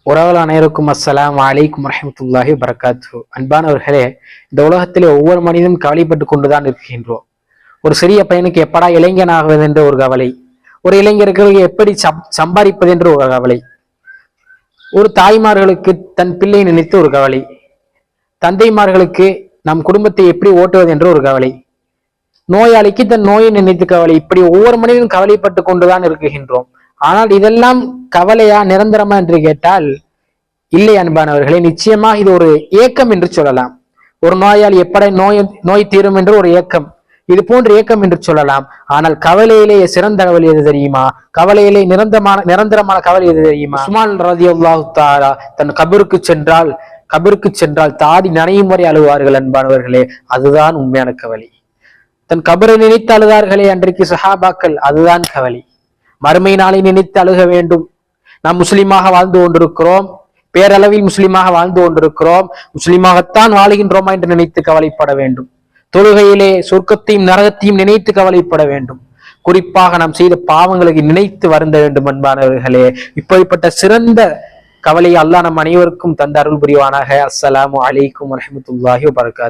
உறவுகள் அனைவருக்கும் அஸ்ஸலாம் வலைக்கும் வரஹ்மத்துல்லாஹி வபரகாத்துஹு. அன்பானவர்களே, இந்த உலகத்திலே ஒவ்வொரு மனிதனும் கவலைப்பட்டு கொண்டுதான் இருக்கின்றோம். ஒரு சிறிய பையனுக்கு எப்படா இளைஞன் ஆகுவது என்ற ஒரு கவலை, ஒரு இளைஞருக்கு எப்படி சம்பாதிப்பது என்று ஒரு கவலை, ஒரு தாய்மார்களுக்கு தன் பிள்ளை நினைத்து ஒரு கவலை, தந்தைமார்களுக்கு நம் குடும்பத்தை எப்படி ஓட்டுவது என்று ஒரு கவலை, நோயாளிக்கு தன் நோயை நினைத்து கவலை. இப்படி ஒவ்வொரு மனிதனும் கவலைப்பட்டு கொண்டுதான் இருக்கின்றோம். ஆனால் இதெல்லாம் கவலையா, நிரந்தரமா என்று கேட்டால் இல்லை அன்பானவர்களே. நிச்சயமாக இது ஒரு ஏக்கம் என்று சொல்லலாம். ஒரு நோயாளி எப்படா நோய் தீரும் என்று ஒரு ஏக்கம், இது போன்ற ஏக்கம் என்று சொல்லலாம். ஆனால் கவலையிலேயே சிறந்த கவலை எது தெரியுமா? கவலையிலே நிரந்தரமான கவலை எது தெரியுமா? உஸ்மான் ரலியல்லாஹு தஆலா தன் கபருக்கு சென்றால் தாடி நனையும் வரை அழுவார்கள் அன்பானவர்களே. அதுதான் உண்மையான கவலை. தன் கபரை நினைத்து அழுதார்களே அன்றைக்கு சஹாபாக்கள், அதுதான் கவலை. மறுமை நாளை நினைத்து அழுக வேண்டும். நாம் முஸ்லிமாக வாழ்ந்து கொண்டிருக்கிறோம், பேரளவில் முஸ்லிமாக வாழ்ந்து கொண்டிருக்கிறோம், முஸ்லிமாகத்தான் வாழுகின்றோமா என்று நினைத்து கவலைப்பட வேண்டும். தொழுகையிலே சொர்க்கத்தையும் நரகத்தையும் நினைத்து கவலைப்பட வேண்டும். குறிப்பாக நாம் செய்த பாவங்களுக்கு நினைத்து வருந்த வேண்டும் அன்பானவர்களே. இப்படிப்பட்ட சிறந்த கவலையை அல்லாஹ் நம் அனைவருக்கும் தந்த அருள் புரிவானாக. அஸ்ஸலாமு அலைக்கும் வரஹ்மத்துல்லாஹி வபரகாத்துஹு.